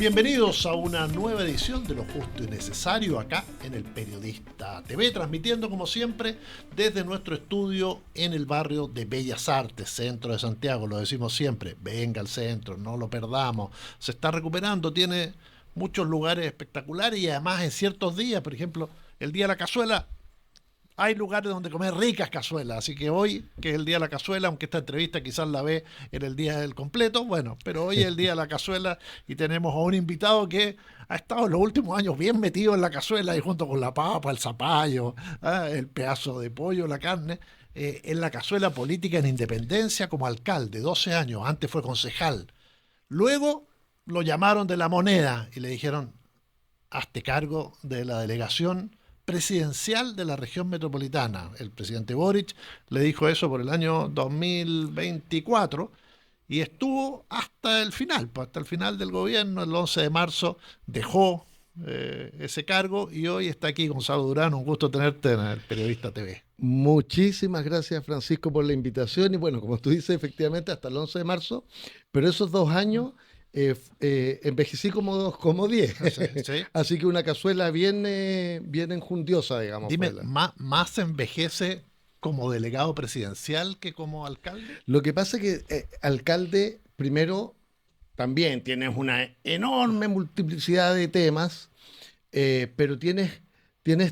Bienvenidos a una nueva edición de Lo Justo y Necesario acá en el Periodista TV, transmitiendo como siempre desde nuestro estudio en el barrio de Bellas Artes, centro de Santiago. Lo decimos siempre, venga al centro, no lo perdamos. Se está recuperando, tiene muchos lugares espectaculares y además en ciertos días, por ejemplo, el Día de la Cazuela, hay lugares donde comer ricas cazuelas, así que hoy, que es el Día de la Cazuela, aunque esta entrevista quizás la ve en el Día del Completo, bueno, pero hoy es el Día de la Cazuela y tenemos a un invitado que ha estado en los últimos años bien metido en la cazuela y junto con la papa, el zapallo, el pedazo de pollo, la carne, en la cazuela política en Independencia como alcalde, 12 años, antes fue concejal. Luego lo llamaron de La Moneda y le dijeron, hazte cargo de la delegación presidencial de la región metropolitana. El presidente Boric le dijo eso por el año 2024 y estuvo hasta el final, pues hasta el final del gobierno. El 11 de marzo dejó ese cargo y hoy está aquí Gonzalo Durán. Un gusto tenerte en el Periodista TV. Muchísimas gracias, Francisco, por la invitación y bueno, como tú dices, efectivamente hasta el 11 de marzo, pero esos 2 años envejecí como 10. Sí, sí. Así que una cazuela bien enjundiosa, digamos. Dime, ¿más envejece como delegado presidencial que como alcalde? Lo que pasa es que alcalde, primero, también tienes una enorme multiplicidad de temas, pero tienes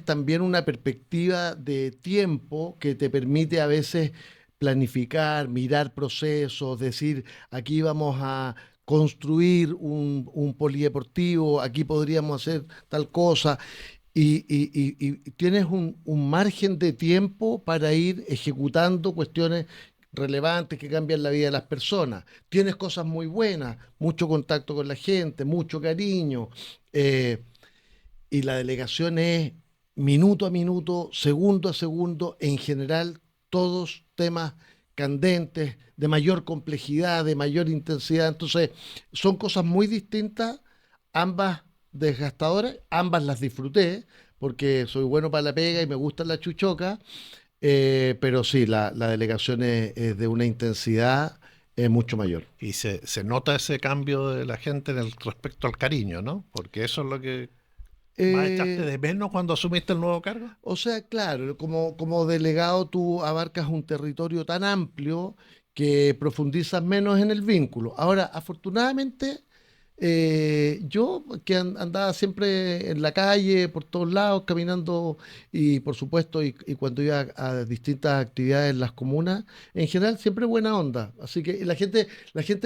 también una perspectiva de tiempo que te permite a veces planificar, mirar procesos, decir, aquí vamos a construir un polideportivo, aquí podríamos hacer tal cosa, y tienes un margen de tiempo para ir ejecutando cuestiones relevantes que cambian la vida de las personas. Tienes cosas muy buenas, mucho contacto con la gente, mucho cariño, y la delegación es minuto a minuto, segundo a segundo, en general, todos temas candentes, de mayor complejidad, de mayor intensidad. Entonces, son cosas muy distintas, ambas desgastadoras, ambas las disfruté, porque soy bueno para la pega y me gusta la chuchoca, pero sí, la delegación es de una intensidad mucho mayor. Y se nota ese cambio de la gente respecto al cariño, ¿no? Porque eso es lo que más echaste de menos cuando asumiste el nuevo cargo. O sea, claro, como delegado tú abarcas un territorio tan amplio que profundizas menos en el vínculo. Ahora, afortunadamente, yo que andaba siempre en la calle, por todos lados, caminando y por supuesto, y cuando iba a distintas actividades en las comunas, en general siempre buena onda. Así que la gente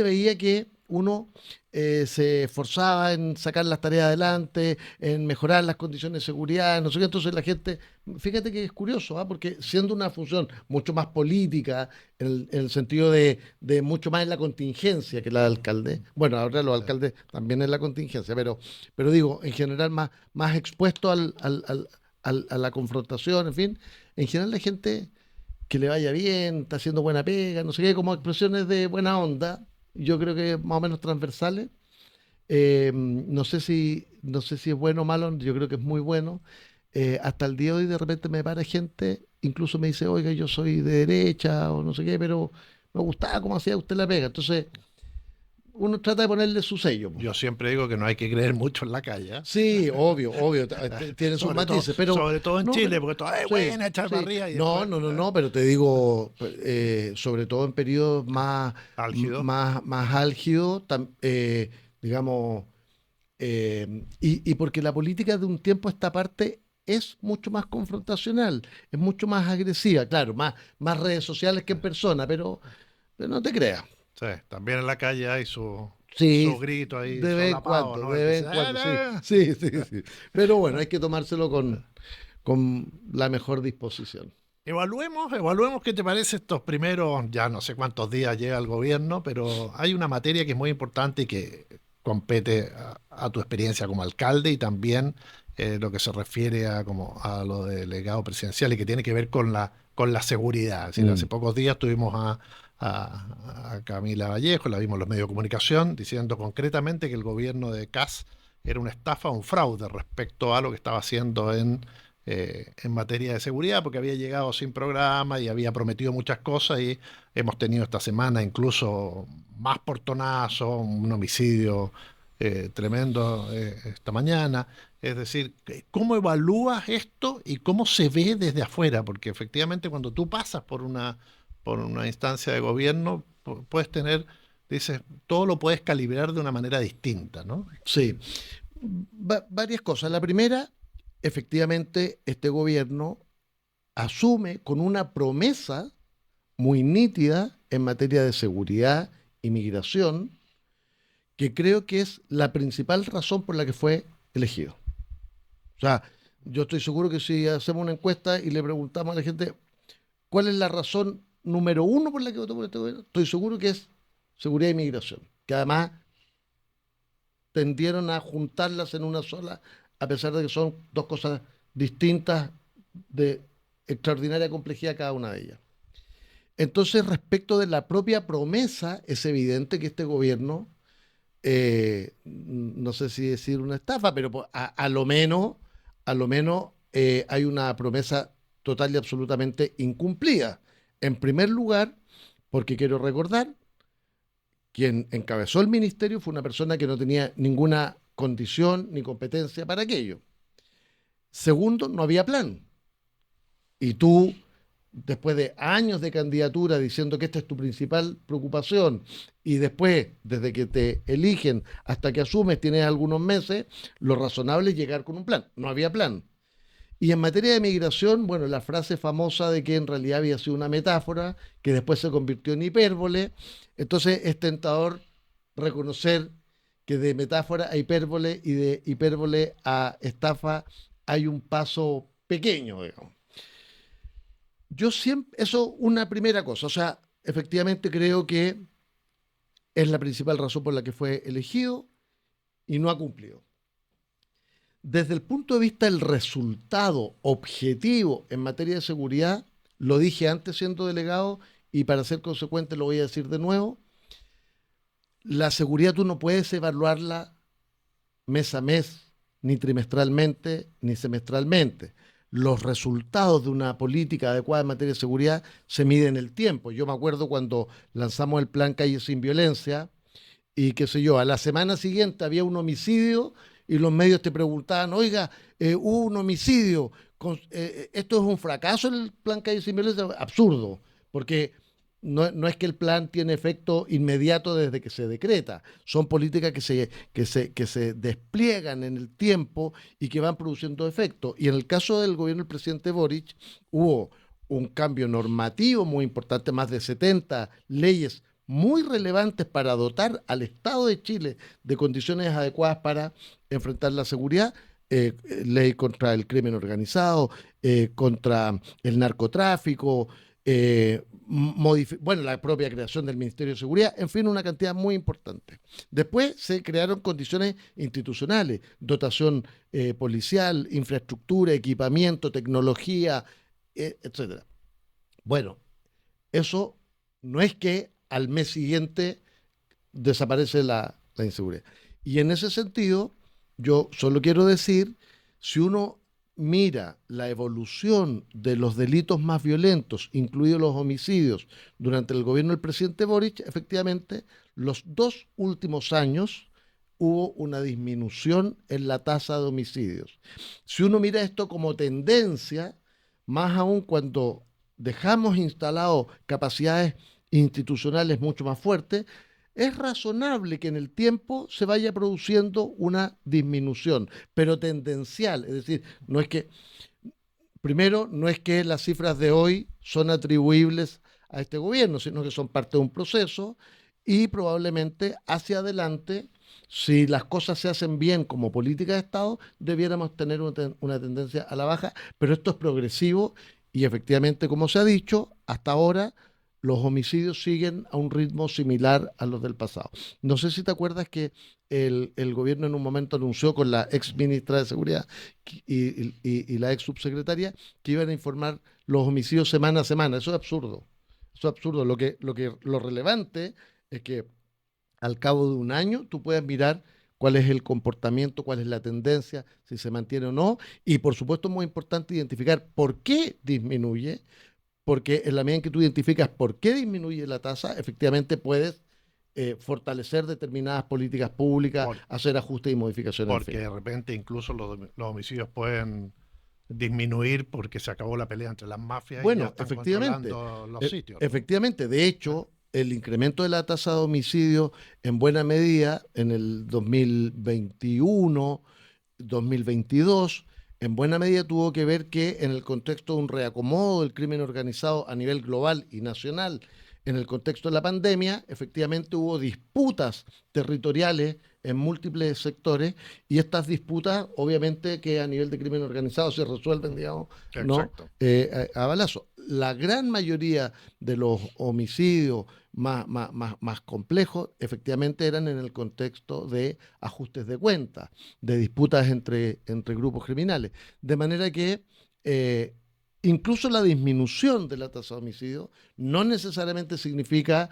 veía que uno se esforzaba en sacar las tareas adelante, en mejorar las condiciones de seguridad, no sé qué. Entonces la gente, fíjate que es curioso, ¿ah? Porque siendo una función mucho más política, en el sentido de mucho más en la contingencia que la de alcalde, bueno, ahora los alcaldes también en la contingencia, pero digo, en general más expuesto a la confrontación, en general la gente que le vaya bien, está haciendo buena pega, no sé qué, como expresiones de buena onda, yo creo que más o menos transversales. No sé si es bueno o malo, yo creo que es muy bueno. Hasta el día de hoy de repente me para gente, incluso me dice, oiga, yo soy de derecha o no sé qué, pero me gustaba cómo hacía usted la pega. Entonces, uno trata de ponerle su sello, po. Yo siempre digo que no hay que creer mucho en la calle, ¿eh? Sí, obvio, tiene sus matices, pero sobre todo en no, Chile, pero porque todo es sí, buena, echar sí. para arriba y No, después, no, pero te digo, sobre todo en periodos álgido. más álgidos, digamos, y porque la política de un tiempo a esta parte es mucho más confrontacional, es mucho más agresiva, claro, más redes sociales que en persona, pero no te creas. Sí, también en la calle hay su Sí, grito ahí de vez en solapado, cuando, ¿no? El de que vez dice, en "Ah, cuando, sí, ah". sí, sí, sí. Pero bueno, hay que tomárselo con la mejor disposición. Evaluemos qué te parece estos primeros, ya no sé cuántos días llega el gobierno, pero hay una materia que es muy importante y que compete a tu experiencia como alcalde y también lo que se refiere a lo del legado presidencial y que tiene que ver con la seguridad. Es decir, hace Mm. pocos días tuvimos a Camila Vallejo, la vimos en los medios de comunicación, diciendo concretamente que el gobierno de Kast era una estafa, un fraude respecto a lo que estaba haciendo en materia de seguridad, porque había llegado sin programa y había prometido muchas cosas y hemos tenido esta semana incluso más portonazos, un homicidio tremendo esta mañana. Es decir, ¿cómo evalúas esto y cómo se ve desde afuera? Porque efectivamente cuando tú pasas por una instancia de gobierno, puedes tener, dices, todo lo puedes calibrar de una manera distinta, ¿no? Sí, varias cosas. La primera, efectivamente, este gobierno asume con una promesa muy nítida en materia de seguridad y migración, que creo que es la principal razón por la que fue elegido. O sea, yo estoy seguro que si hacemos una encuesta y le preguntamos a la gente cuál es la razón número uno por la que votó por este gobierno, estoy seguro que es seguridad y migración, que además tendieron a juntarlas en una sola, a pesar de que son dos cosas distintas de extraordinaria complejidad cada una de ellas. Entonces, respecto de la propia promesa, es evidente que este gobierno, no sé si decir una estafa, pero a lo menos hay una promesa total y absolutamente incumplida. En primer lugar, porque quiero recordar, quien encabezó el ministerio fue una persona que no tenía ninguna condición ni competencia para aquello. Segundo, no había plan. Y tú, después de años de candidatura diciendo que esta es tu principal preocupación, y después, desde que te eligen hasta que asumes, tienes algunos meses, lo razonable es llegar con un plan. No había plan. Y en materia de migración, bueno, la frase famosa de que en realidad había sido una metáfora, que después se convirtió en hipérbole. Entonces es tentador reconocer que de metáfora a hipérbole y de hipérbole a estafa hay un paso pequeño, digamos. Yo siempre, eso una primera cosa, o sea, efectivamente creo que es la principal razón por la que fue elegido y no ha cumplido. Desde el punto de vista del resultado objetivo en materia de seguridad, lo dije antes siendo delegado y para ser consecuente lo voy a decir de nuevo, la seguridad tú no puedes evaluarla mes a mes, ni trimestralmente, ni semestralmente. Los resultados de una política adecuada en materia de seguridad se miden en el tiempo. Yo me acuerdo cuando lanzamos el plan Calle Sin Violencia y qué sé yo, a la semana siguiente había un homicidio y los medios te preguntaban, oiga, hubo un homicidio, ¿esto es un fracaso el plan Calle Sin Violencia? Absurdo, porque no es que el plan tiene efecto inmediato desde que se decreta, son políticas que se despliegan en el tiempo y que van produciendo efecto. Y en el caso del gobierno del presidente Boric hubo un cambio normativo muy importante, más de 70 leyes muy relevantes para dotar al Estado de Chile de condiciones adecuadas para enfrentar la seguridad, ley contra el crimen organizado, contra el narcotráfico, bueno, la propia creación del Ministerio de Seguridad, en fin, una cantidad muy importante. Después se crearon condiciones institucionales, dotación policial, infraestructura, equipamiento, tecnología, etcétera. Bueno, eso no es que al mes siguiente desaparece la inseguridad. Y en ese sentido, yo solo quiero decir, si uno mira la evolución de los delitos más violentos, incluidos los homicidios, durante el gobierno del presidente Boric, efectivamente, los 2 últimos años hubo una disminución en la tasa de homicidios. Si uno mira esto como tendencia, más aún cuando dejamos instalados capacidades institucionales mucho más fuertes, es razonable que en el tiempo se vaya produciendo una disminución, pero tendencial. Es decir, no es que, primero, no es que las cifras de hoy son atribuibles a este gobierno, sino que son parte de un proceso y probablemente hacia adelante, si las cosas se hacen bien como política de Estado, debiéramos tener una tendencia a la baja, pero esto es progresivo y efectivamente, como se ha dicho, hasta ahora los homicidios siguen a un ritmo similar a los del pasado. No sé si te acuerdas que el gobierno en un momento anunció con la ex ministra de Seguridad y la ex subsecretaria que iban a informar los homicidios semana a semana. Eso es absurdo. Eso es absurdo. Lo relevante es que al cabo de un año tú puedes mirar cuál es el comportamiento, cuál es la tendencia, si se mantiene o no. Y por supuesto es muy importante identificar por qué disminuye, porque en la medida en que tú identificas por qué disminuye la tasa, efectivamente puedes fortalecer determinadas políticas públicas, Por- hacer ajustes y modificaciones. porque de repente incluso los homicidios pueden disminuir porque se acabó la pelea entre las mafias y ya Bueno, están efectivamente, controlando los sitios, ¿no? efectivamente, de hecho, el incremento de la tasa de homicidio en buena medida en el 2021, 2022, en buena medida tuvo que ver que en el contexto de un reacomodo del crimen organizado a nivel global y nacional, en el contexto de la pandemia, efectivamente hubo disputas territoriales en múltiples sectores y estas disputas, obviamente, que a nivel de crimen organizado se resuelven, digamos, ¿no? Exacto. A balazo. La gran mayoría de los homicidios más complejos, efectivamente, eran en el contexto de ajustes de cuentas, de disputas entre grupos criminales. De manera que incluso la disminución de la tasa de homicidio no necesariamente significa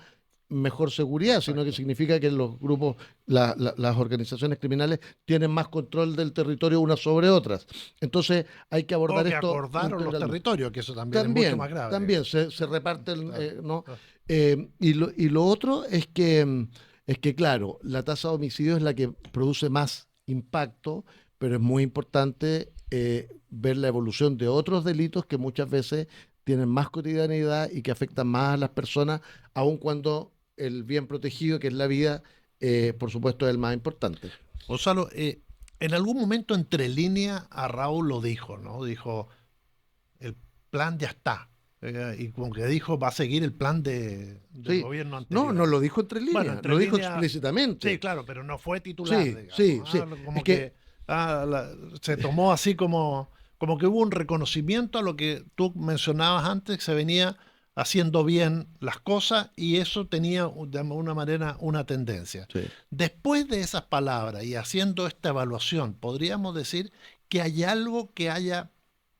mejor seguridad, sino que Exacto. significa que los grupos, las organizaciones criminales tienen más control del territorio unas sobre otras. Entonces hay que O abordar que esto acordaron los integralmente. territorios, que eso también es mucho más También, grave, también digamos. se reparten, Claro. ¿no? Ah, Y lo otro es que, claro, la tasa de homicidio es la que produce más impacto, pero es muy importante ver la evolución de otros delitos que muchas veces tienen más cotidianidad y que afectan más a las personas, aun cuando el bien protegido, que es la vida, por supuesto, es el más importante. Gonzalo, en algún momento entre líneas a Raúl lo dijo, ¿no? Dijo, el plan ya está. Y como que dijo, va a seguir el plan del Sí, gobierno no, no anterior. lo dijo entre Bueno, líneas, entre lo dijo líneas, sí, explícitamente. claro, pero no fue titular, Sí, digamos. sí, sí. Es Como que que se tomó así como que hubo un reconocimiento a lo que tú mencionabas antes, que se venía haciendo bien las cosas y eso tenía de alguna manera una tendencia. sí. Después de esas palabras y haciendo esta evaluación, podríamos decir que hay algo que haya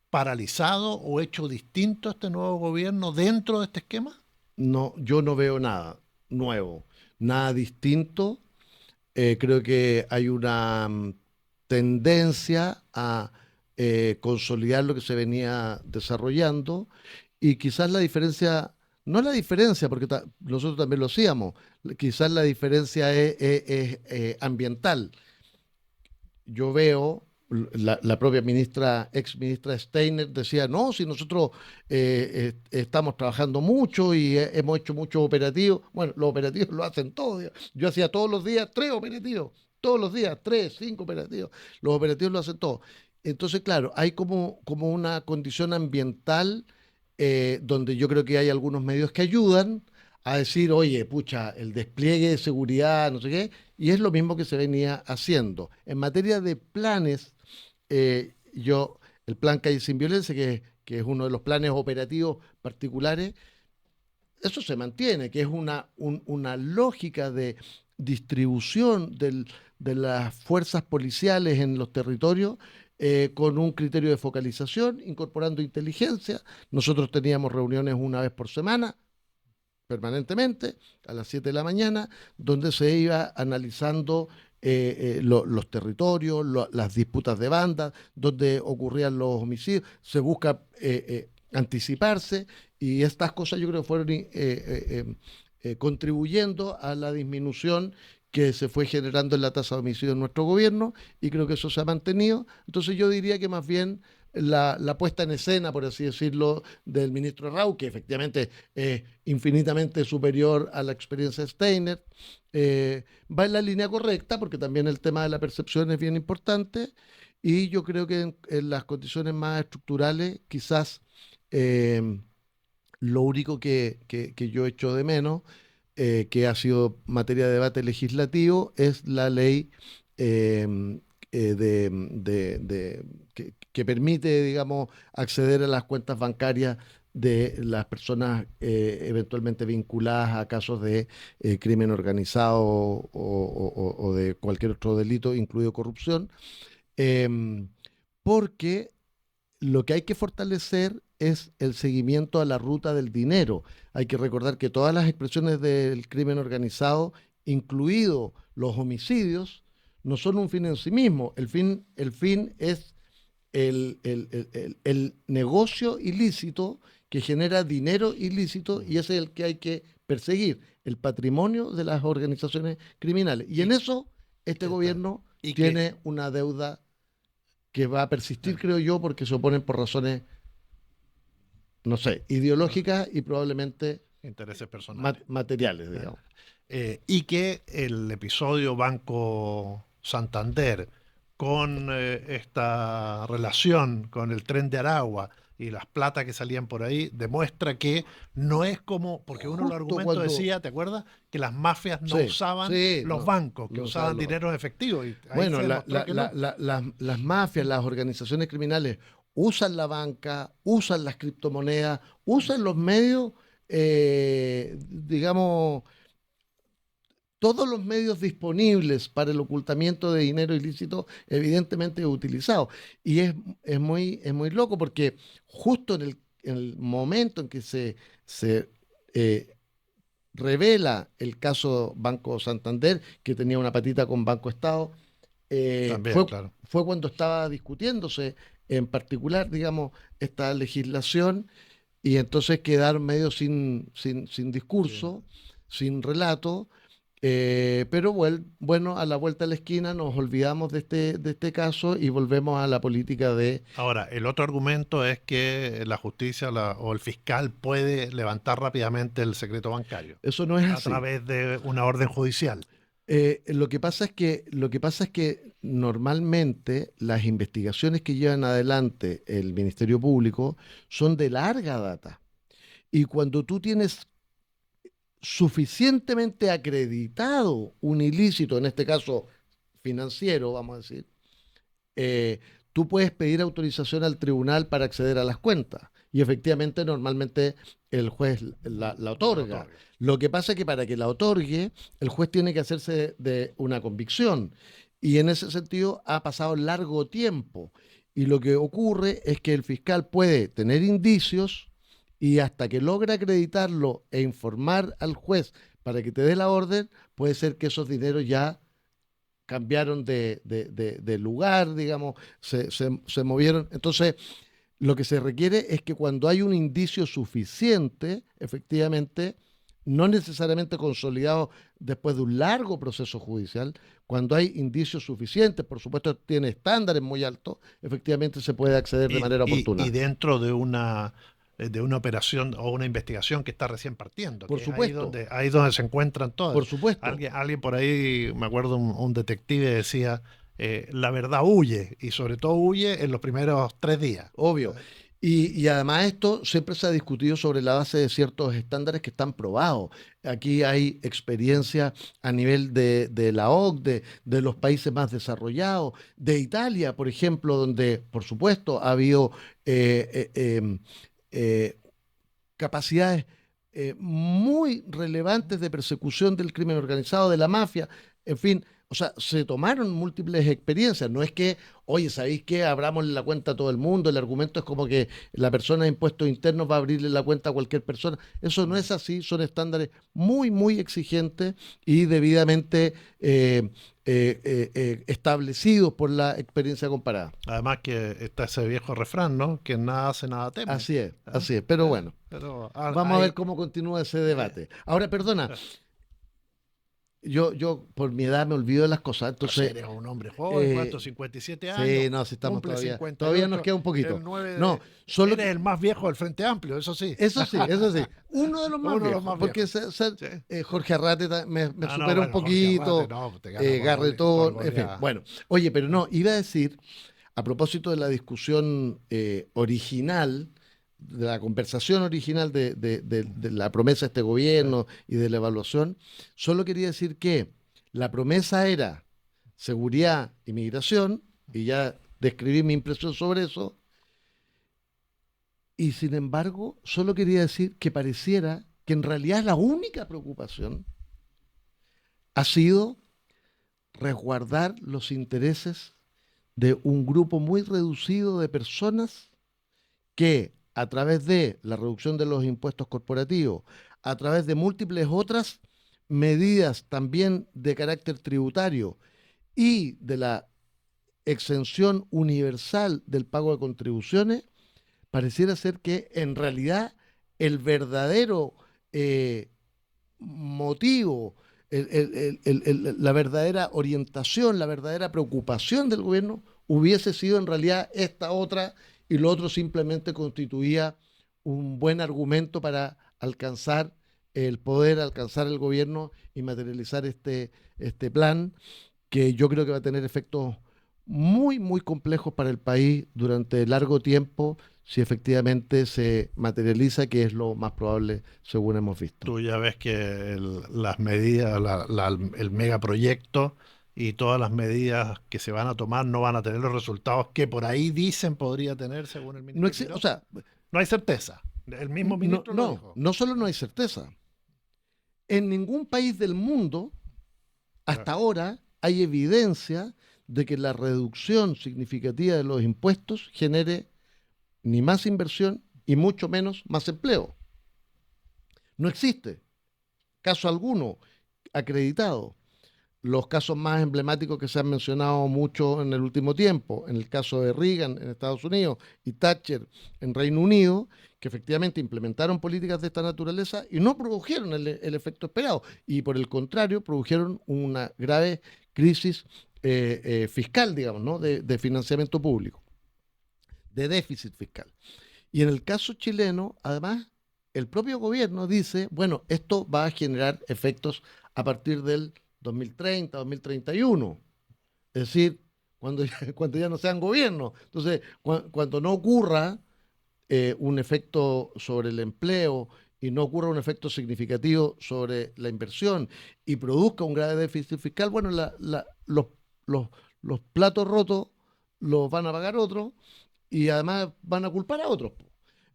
paralizado o hecho distinto a este nuevo gobierno dentro de este esquema. No, yo no veo nada nuevo, nada distinto. Creo que hay una tendencia a consolidar lo que se venía desarrollando y quizás la diferencia, no la diferencia, porque nosotros también lo hacíamos, quizás la diferencia es ambiental. Yo veo, la propia ex ministra Steiner decía, no, si nosotros estamos trabajando mucho y hemos hecho muchos operativos. Bueno, los operativos lo hacen todos. Yo hacía todos los días 3 operativos, todos los días 3, 5 operativos. Los operativos lo hacen todos. Entonces, claro, hay como una condición ambiental donde yo creo que hay algunos medios que ayudan a decir, oye, pucha, el despliegue de seguridad, no sé qué, y es lo mismo que se venía haciendo. En materia de planes, el plan Calle Sin Violencia, que es uno de los planes operativos particulares, eso se mantiene, que es una lógica de distribución de las fuerzas policiales en los territorios con un criterio de focalización, incorporando inteligencia. Nosotros teníamos reuniones una vez por semana, permanentemente, a las 7 de la mañana, donde se iba analizando los territorios, las disputas de bandas, donde ocurrían los homicidios, se busca anticiparse y estas cosas yo creo que fueron contribuyendo a la disminución que se fue generando en la tasa de homicidio en nuestro gobierno y creo que eso se ha mantenido. Entonces yo diría que más bien la puesta en escena, por así decirlo, del ministro Rau, que efectivamente es infinitamente superior a la experiencia de Steiner, va en la línea correcta, porque también el tema de la percepción es bien importante, y yo creo que en las condiciones más estructurales, quizás lo único que yo echo de menos, que ha sido materia de debate legislativo, es la ley que permite, digamos, acceder a las cuentas bancarias de las personas eventualmente vinculadas a casos de crimen organizado o de cualquier otro delito, incluido corrupción, em, porque lo que hay que fortalecer es el seguimiento a la ruta del dinero. Hay que recordar que todas las expresiones del crimen organizado, incluidos los homicidios, no son un fin en sí mismo. El fin es el negocio ilícito que genera dinero ilícito y ese es el que hay que perseguir, el patrimonio de las organizaciones criminales. Y en eso este gobierno tiene una deuda que va a persistir, creo yo, porque se oponen por razones, no sé, ideológicas y probablemente intereses personales. materiales, digamos. Y que el episodio Banco Santander con esta relación con el Tren de Aragua y las platas que salían por ahí, demuestra que no es como, porque uno de los argumentos decía, ¿te acuerdas? Que las mafias no usaban los bancos, que usaban dinero en efectivo. Y ahí bueno, las mafias, las organizaciones criminales usan la banca, usan las criptomonedas, usan los medios, digamos, todos los medios disponibles para el ocultamiento de dinero ilícito, evidentemente utilizados. Y es muy loco porque justo en el momento en que se revela el caso Banco Santander, que tenía una patita con Banco Estado, fue cuando estaba discutiéndose en particular, digamos, esta legislación, y entonces quedaron medio sin discurso, sin relato. Pero bueno, a la vuelta de la esquina nos olvidamos de este caso y volvemos a la política de... Ahora, el otro argumento es que la justicia o el fiscal puede levantar rápidamente el secreto bancario. Eso no es así. A través de una orden judicial. Lo que pasa es que normalmente las investigaciones que llevan adelante el Ministerio Público son de larga data. Y cuando tú tienes suficientemente acreditado un ilícito, en este caso financiero, vamos a decir, tú puedes pedir autorización al tribunal para acceder a las cuentas. Y efectivamente, normalmente el juez la otorga. Lo que pasa es que para que la otorgue, el juez tiene que hacerse de una convicción. Y en ese sentido ha pasado largo tiempo. Y lo que ocurre es que el fiscal puede tener indicios y hasta que logra acreditarlo e informar al juez para que te dé la orden, puede ser que esos dineros ya cambiaron de lugar, digamos, se movieron. Entonces, lo que se requiere es que cuando hay un indicio suficiente, efectivamente, no necesariamente consolidado después de un largo proceso judicial, cuando hay indicios suficientes, por supuesto tiene estándares muy altos, efectivamente se puede acceder de manera oportuna. Y dentro de una operación o una investigación que está recién partiendo. Por supuesto. Ahí es donde se encuentran todas. Por supuesto. Alguien por ahí, me acuerdo, un detective decía, la verdad huye, y sobre todo huye en los primeros 3 días. Obvio. Y además esto siempre se ha discutido sobre la base de ciertos estándares que están probados. Aquí hay experiencia a nivel de la OCDE, de los países más desarrollados, de Italia, por ejemplo, donde, por supuesto, ha habido capacidades muy relevantes de persecución del crimen organizado, de la mafia, en fin, o sea, se tomaron múltiples experiencias. No es que, oye, ¿sabéis qué? Abramos la cuenta a todo el mundo. El argumento es como que la persona de impuestos internos va a abrirle la cuenta a cualquier persona. Eso no es así, son estándares muy, muy exigentes y debidamente establecidos por la experiencia comparada. Además que está ese viejo refrán, ¿no? Que nada hace, nada teme. Así es. Pero bueno, vamos a ver cómo continúa ese debate. Ahora, perdona. Yo por mi edad me olvido de las cosas, entonces... Eres un hombre joven, ¿cuánto? 57 años. Sí, no, si estamos todavía nos queda un poquito. Solo eres el más viejo del Frente Amplio, eso sí. Eso sí. Uno de los más viejos. Porque Jorge Arrate me supera un poquito, Garretón, en fin. Bueno, oye, pero no, iba a decir, a propósito de la discusión original, de la conversación original de la promesa de este gobierno y de la evaluación, solo quería decir que la promesa era seguridad y migración, y ya describí mi impresión sobre eso, y sin embargo, solo quería decir que pareciera que en realidad la única preocupación ha sido resguardar los intereses de un grupo muy reducido de personas que a través de la reducción de los impuestos corporativos, a través de múltiples otras medidas también de carácter tributario y de la exención universal del pago de contribuciones, pareciera ser que en realidad el verdadero motivo, la verdadera orientación, la verdadera preocupación del gobierno hubiese sido en realidad esta otra, y lo otro simplemente constituía un buen argumento para alcanzar el poder, alcanzar el gobierno y materializar este plan, que yo creo que va a tener efectos muy, muy complejos para el país durante largo tiempo, si efectivamente se materializa, que es lo más probable según hemos visto. Tú ya ves que las medidas, el megaproyecto y todas las medidas que se van a tomar no van a tener los resultados que por ahí dicen podría tener según el No ministro o Quirós. sea, No hay certeza. El mismo no, ministro lo no, dijo. no solo no hay certeza. En ningún país del mundo Ah, hasta ahora hay evidencia de que la reducción significativa de los impuestos genere ni más inversión y mucho menos más empleo. No existe caso alguno acreditado. Los casos más emblemáticos que se han mencionado mucho en el último tiempo, en el caso de Reagan en Estados Unidos y Thatcher en Reino Unido, que efectivamente implementaron políticas de esta naturaleza y no produjeron el efecto esperado, y por el contrario produjeron una grave crisis fiscal, digamos, ¿no? de financiamiento público, de déficit fiscal. Y en el caso chileno, además, el propio gobierno dice, bueno, esto va a generar efectos a partir del 2030, 2031. Es decir, cuando ya no sean gobierno. Entonces, cuando no ocurra un efecto sobre el empleo y no ocurra un efecto significativo sobre la inversión y produzca un grave déficit fiscal, bueno, los, los platos rotos los van a pagar otros y además van a culpar a otros.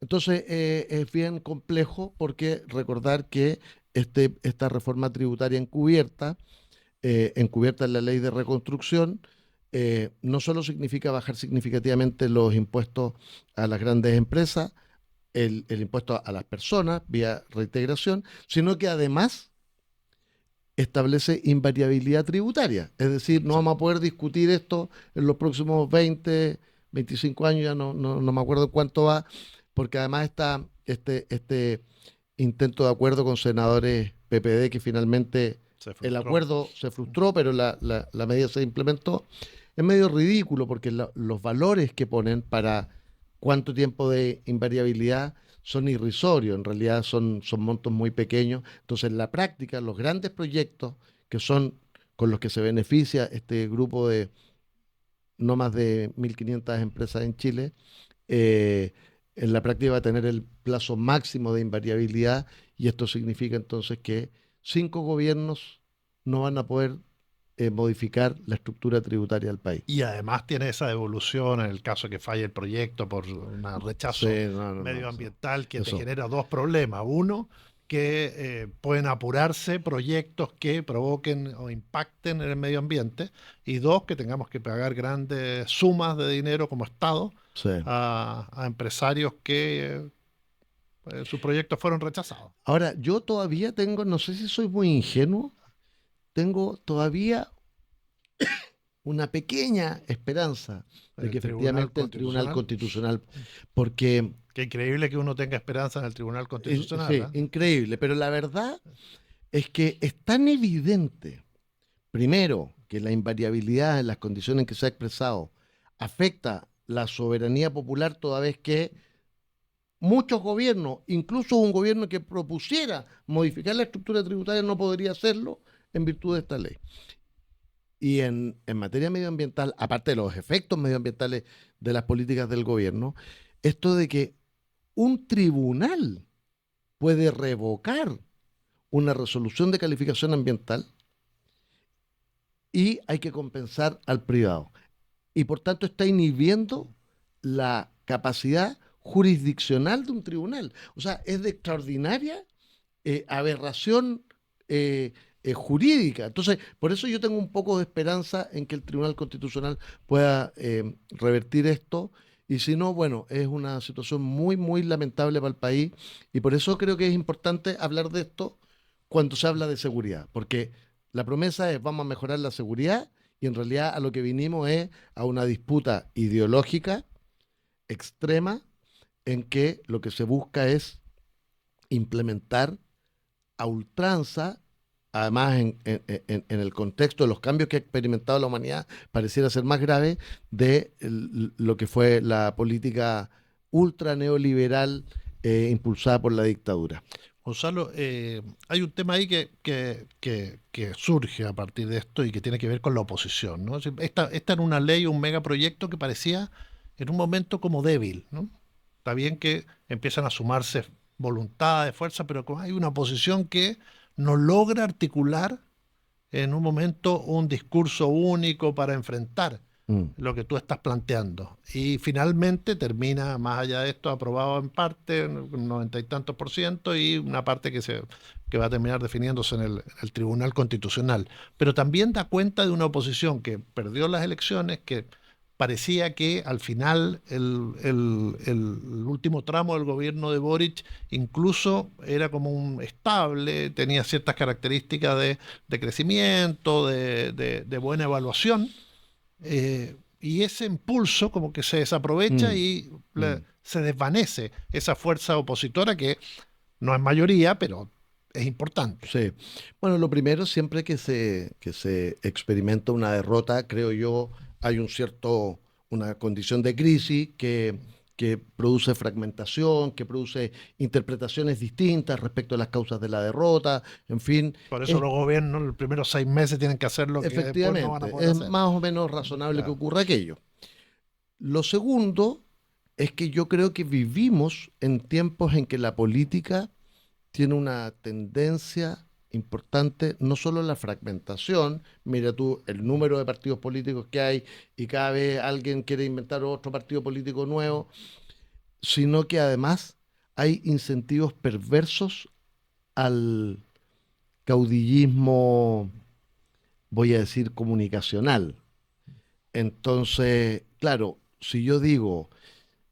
Entonces es bien complejo, porque recordar que esta reforma tributaria encubierta en la ley de reconstrucción, no solo significa bajar significativamente los impuestos a las grandes empresas, el impuesto a las personas vía reintegración, sino que además establece invariabilidad tributaria. Es decir, no sí. vamos a poder discutir esto en los próximos 20, 25 años, ya no me acuerdo cuánto va, porque además está este intento de acuerdo con senadores PPD, que finalmente Se el frustró. acuerdo se frustró, pero la medida se implementó. Es medio ridículo, porque los valores que ponen para cuánto tiempo de invariabilidad son irrisorios, en realidad son montos muy pequeños. Entonces, en la práctica, los grandes proyectos, que son con los que se beneficia este grupo de no más de 1.500 empresas en Chile, eh, en la práctica va a tener el plazo máximo de invariabilidad, y esto significa entonces que 5 gobiernos no van a poder modificar la estructura tributaria del país. Y además tiene esa devolución en el caso que falle el proyecto por un Sí, rechazo no, medioambiental que te eso. genera dos problemas. Uno, que pueden apurarse proyectos que provoquen o impacten en el medio ambiente. Y dos, que tengamos que pagar grandes sumas de dinero como Estado Sí. a empresarios que sus proyectos fueron rechazados. Ahora, yo todavía tengo, no sé si soy muy ingenuo, tengo todavía una pequeña esperanza de El que Tribunal efectivamente el Tribunal Constitucional. Constitucional, porque Qué increíble que uno tenga esperanza en el Tribunal Constitucional, sí, ¿eh? increíble, pero la verdad es que es tan evidente, primero, que la invariabilidad en las condiciones en que se ha expresado afecta la soberanía popular, toda vez que muchos gobiernos, incluso un gobierno que propusiera modificar la estructura tributaria, no podría hacerlo en virtud de esta ley. Y en materia medioambiental, aparte de los efectos medioambientales de las políticas del gobierno, esto de que un tribunal puede revocar una resolución de calificación ambiental y hay que compensar al privado. Y por tanto está inhibiendo la capacidad jurisdiccional de un tribunal. O sea, es de extraordinaria aberración jurídica. Entonces, por eso yo tengo un poco de esperanza en que el Tribunal Constitucional pueda revertir esto. Y si no, bueno, es una situación muy, muy lamentable para el país. Y por eso creo que es importante hablar de esto cuando se habla de seguridad. Porque la promesa es: vamos a mejorar la seguridad, y en realidad a lo que vinimos es a una disputa ideológica extrema, en que lo que se busca es implementar a ultranza, además en el contexto de los cambios que ha experimentado la humanidad, pareciera ser más grave de lo que fue la política ultra neoliberal impulsada por la dictadura. Gonzalo, hay un tema ahí que surge a partir de esto y que tiene que ver con la oposición, ¿no? Esta era una ley, un megaproyecto que parecía en un momento como débil, ¿no? Está bien que empiezan a sumarse voluntades, fuerzas, pero como hay una oposición que no logra articular en un momento un discurso único para enfrentar Mm, lo que tú estás planteando. Y finalmente termina, más allá de esto, aprobado en parte, un 90 y tantos por ciento, y una parte que va a terminar definiéndose en el Tribunal Constitucional. Pero también da cuenta de una oposición que perdió las elecciones, que parecía que al final el último tramo del gobierno de Boric incluso era como un estable, tenía ciertas características de crecimiento, de buena evaluación, y ese impulso como que se desaprovecha mm, y mm. se desvanece esa fuerza opositora que no es mayoría, pero es importante. Sí. Bueno, lo primero, siempre que se experimenta una derrota, creo yo, hay una condición de crisis que produce fragmentación, que produce interpretaciones distintas respecto a las causas de la derrota, en fin, Por eso es los gobiernos los primeros 6 meses tienen que hacer lo que después no van a efectivamente, poder es hacer. más o menos razonable que Claro. ocurra aquello. Lo segundo es que yo creo que vivimos en tiempos en que la política tiene una tendencia importante, no solo la fragmentación, mira tú el número de partidos políticos que hay y cada vez alguien quiere inventar otro partido político nuevo, sino que además hay incentivos perversos al caudillismo, voy a decir, comunicacional. Entonces, claro, si yo digo,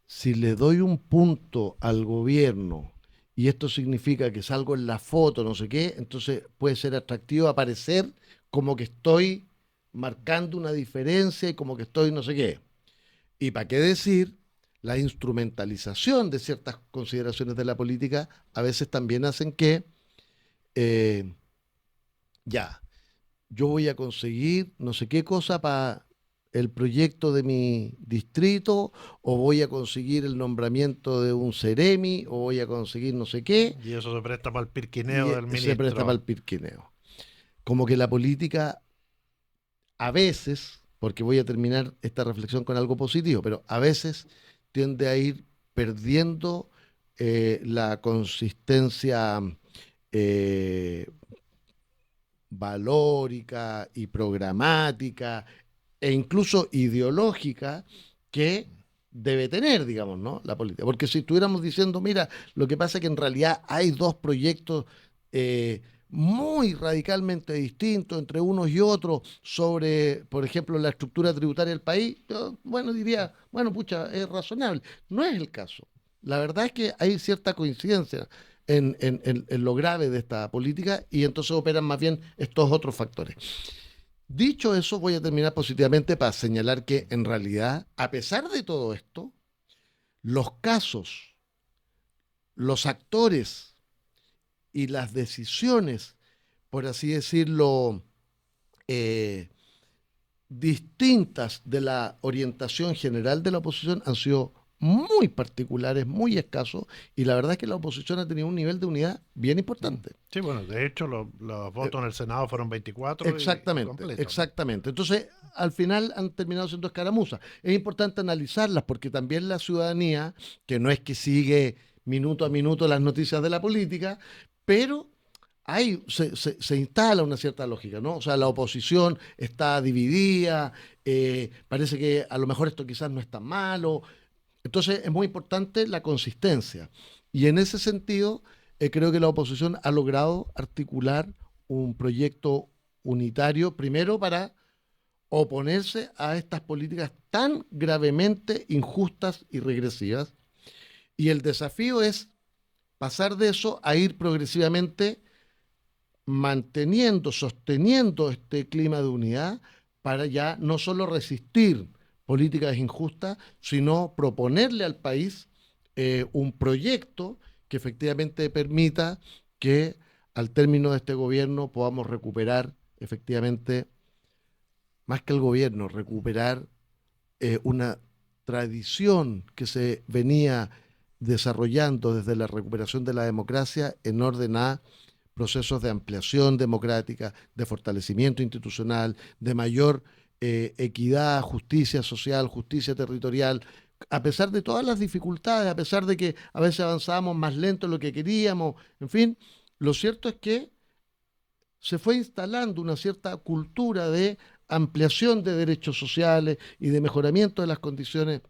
si le doy un punto al gobierno y esto significa que salgo en la foto, no sé qué, entonces puede ser atractivo aparecer como que estoy marcando una diferencia y como que estoy no sé qué. Y para qué decir, la instrumentalización de ciertas consideraciones de la política a veces también hacen que eh, ya, yo voy a conseguir no sé qué cosa para el proyecto de mi distrito, o voy a conseguir el nombramiento de un seremi, o voy a conseguir no sé qué, Y eso se presta para el y pirquineo del se presta para ministro. el pirquineo. Como que la política a veces, porque voy a terminar esta reflexión con algo positivo, pero a veces tiende a ir perdiendo la consistencia eh, valórica y programática e incluso ideológica que debe tener, digamos, ¿no? La política. Porque si estuviéramos diciendo, mira, lo que pasa es que en realidad hay dos proyectos muy radicalmente distintos entre unos y otros sobre, por ejemplo, la estructura tributaria del país, yo, bueno, diría, bueno, pucha, es razonable. No es el caso. La verdad es que hay cierta coincidencia en lo grave de esta política y entonces operan más bien estos otros factores. Dicho eso, voy a terminar positivamente para señalar que en realidad, a pesar de todo esto, los casos, los actores y las decisiones, por así decirlo, eh, distintas de la orientación general de la oposición han sido muy particulares, muy escasos, y la verdad es que la oposición ha tenido un nivel de unidad bien Mm. importante. Sí, bueno, de hecho los Eh, votos en el Senado fueron 24 y Exactamente, completos, ¿no? exactamente. Entonces, al final han terminado siendo escaramuzas. Es importante analizarlas porque también la ciudadanía, que no es que sigue minuto a minuto las noticias de la política, pero se instala una cierta lógica, ¿no? O sea, la oposición está dividida, parece que a lo mejor esto quizás no es tan malo. Entonces, es muy importante la consistencia. Y en ese sentido, creo que la oposición ha logrado articular un proyecto unitario, primero para oponerse a estas políticas tan gravemente injustas y regresivas. Y el desafío es pasar de eso a ir progresivamente manteniendo, sosteniendo este clima de unidad para ya no solo resistir políticas injustas, sino proponerle al país un proyecto que efectivamente permita que al término de este gobierno podamos recuperar efectivamente, más que el gobierno, recuperar una tradición que se venía desarrollando desde la recuperación de la democracia en orden a procesos de ampliación democrática, de fortalecimiento institucional, de mayor equidad, justicia social, justicia territorial, a pesar de todas las dificultades, a pesar de que a veces avanzábamos más lento de lo que queríamos, en fin, lo cierto es que se fue instalando una cierta cultura de ampliación de derechos sociales y de mejoramiento de las condiciones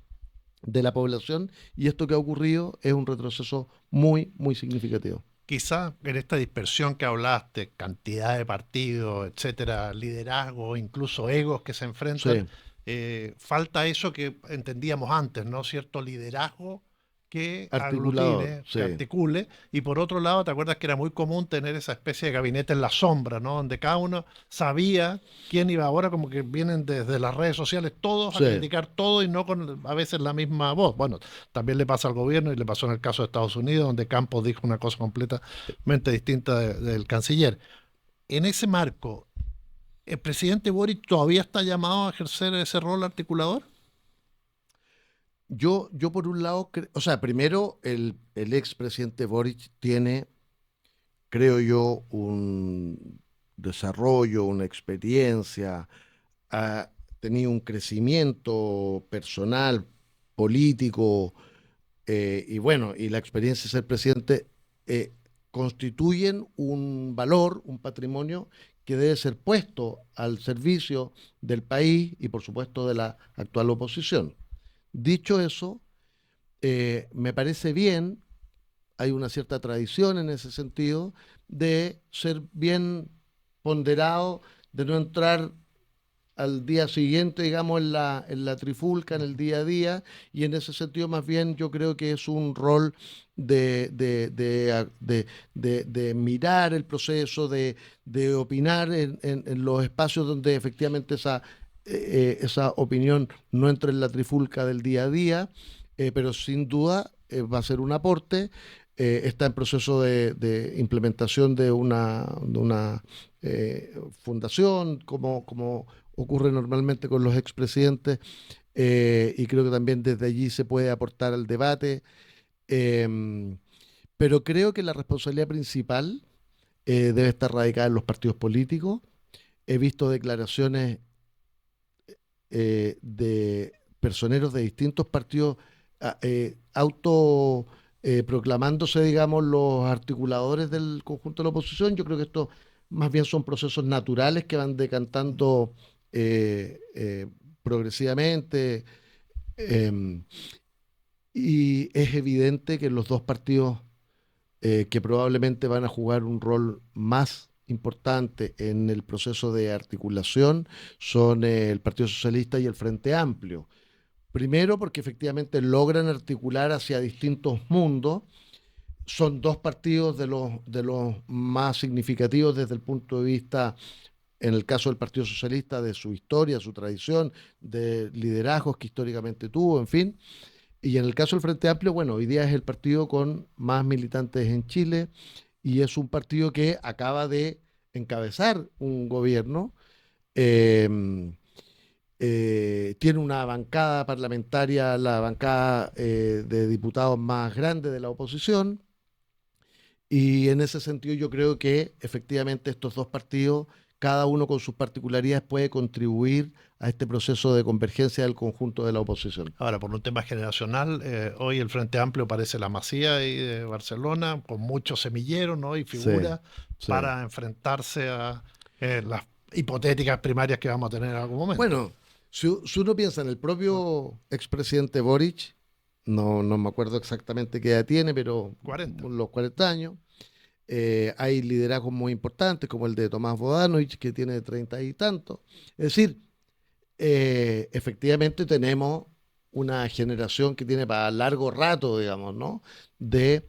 de la población, y esto que ha ocurrido es un retroceso muy, muy significativo. Quizá en esta dispersión que hablaste, cantidad de partidos, etcétera, liderazgo, incluso egos que se enfrentan, Sí, falta eso que entendíamos antes, ¿no? Cierto liderazgo que articulador, aglutine, que sí, articule, y por otro lado, ¿te acuerdas que era muy común tener esa especie de gabinete en la sombra, ¿no? Donde cada uno sabía quién iba. Ahora como que vienen desde las redes sociales todos a sí. criticar todo y no con a veces la misma voz. Bueno, también le pasa al gobierno y le pasó en el caso de Estados Unidos, donde Campos dijo una cosa completamente distinta del canciller. En ese marco, ¿el presidente Boric todavía está llamado a ejercer ese rol articulador? Yo por un lado, o sea, primero el expresidente Boric tiene, creo yo, un desarrollo, una experiencia, ha tenido un crecimiento personal, político, y bueno, y la experiencia de ser presidente eh, constituyen un valor, un patrimonio que debe ser puesto al servicio del país y por supuesto de la actual oposición. Dicho eso, me parece bien, hay una cierta tradición en ese sentido, de ser bien ponderado, de no entrar al día siguiente, digamos, en la trifulca, en el día a día, y en ese sentido más bien yo creo que es un rol de mirar el proceso, de opinar en los espacios donde efectivamente esa opinión no entra en la trifulca del día a día, pero sin duda va a ser un aporte. Está en proceso de implementación de una fundación, como ocurre normalmente con los expresidentes, y creo que también desde allí se puede aportar al debate. em, pero creo que la responsabilidad principal debe estar radicada en los partidos políticos. He visto declaraciones de personeros de distintos partidos auto proclamándose, digamos, los articuladores del conjunto de la oposición. Yo creo que esto más bien son procesos naturales que van decantando progresivamente, eh, y es evidente que los dos partidos que probablemente van a jugar un rol más importante en el proceso de articulación son el Partido Socialista y el Frente Amplio. Primero, porque efectivamente logran articular hacia distintos mundos. Son dos partidos de los más significativos desde el punto de vista, en el caso del Partido Socialista, de su historia, su tradición, de liderazgos que históricamente tuvo, en fin. Y en el caso del Frente Amplio, bueno, hoy día es el partido con más militantes en Chile y es un partido que acaba de encabezar un gobierno. eh, Tiene una bancada parlamentaria, la bancada de diputados más grande de la oposición, y en ese sentido yo creo que efectivamente estos dos partidos, cada uno con sus particularidades, puede contribuir a este proceso de convergencia del conjunto de la oposición. Ahora, por un tema generacional, hoy el Frente Amplio parece la Masía ahí de Barcelona, con muchos semilleros, ¿no? Y Sí, figuras sí. para enfrentarse a las hipotéticas primarias que vamos a tener en algún momento. Bueno, si uno piensa en el propio expresidente Boric, no me acuerdo exactamente qué edad tiene, pero 40. los 40 años. Hay liderazgos muy importantes como el de Tomás Bodanovich, que tiene 30 y tantos. Es decir, efectivamente tenemos una generación que tiene para largo rato, digamos, ¿no? De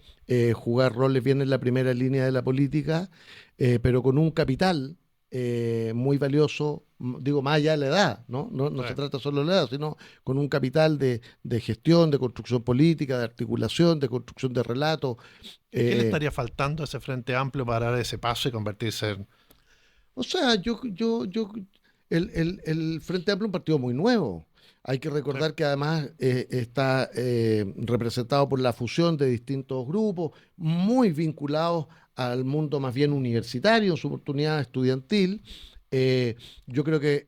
jugar roles bien en la primera línea de la política, pero con un capital muy valioso digo, más allá de la edad, ¿no? No Sí. se trata solo de la edad, sino con un capital de gestión, de construcción política, de articulación, de construcción de relatos. ¿Y qué le eh, estaría faltando a ese Frente Amplio para dar ese paso y convertirse en... O sea, el Frente Amplio es un partido muy nuevo. Hay que Sí, recordar que además está representado por la fusión de distintos grupos, muy vinculados al mundo más bien universitario, en su oportunidad estudiantil. Eh, yo creo que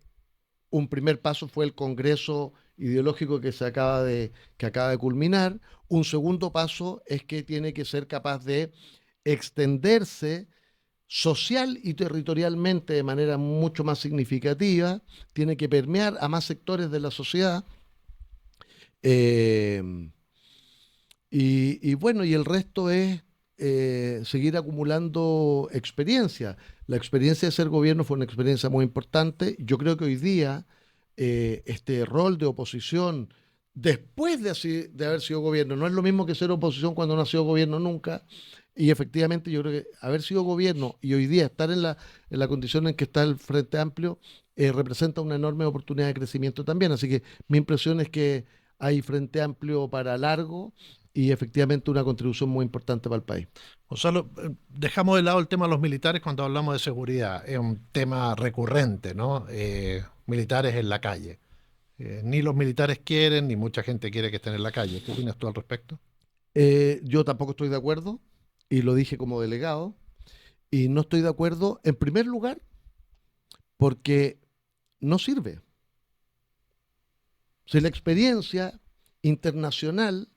un primer paso fue el Congreso ideológico que acaba de culminar. Un segundo paso es que tiene que ser capaz de extenderse social y territorialmente de manera mucho más significativa, tiene que permear a más sectores de la sociedad. eh, y bueno, y el resto es seguir acumulando experiencia. La experiencia de ser gobierno fue una experiencia muy importante. Yo creo que hoy día este rol de oposición, después de haber sido gobierno, no es lo mismo que ser oposición cuando no ha sido gobierno nunca. Y efectivamente yo creo que haber sido gobierno y hoy día estar en la condición en que está el Frente Amplio representa una enorme oportunidad de crecimiento también. Así que mi impresión es que hay Frente Amplio para largo y efectivamente una contribución muy importante para el país. Gonzalo, dejamos de lado el tema de los militares cuando hablamos de seguridad. Es un tema recurrente, ¿no? Militares en la calle. Ni los militares quieren, ni mucha gente quiere que estén en la calle. ¿Qué opinas tú al respecto? Yo tampoco estoy de acuerdo y lo dije como delegado y no estoy de acuerdo en primer lugar porque no sirve. Si la experiencia internacional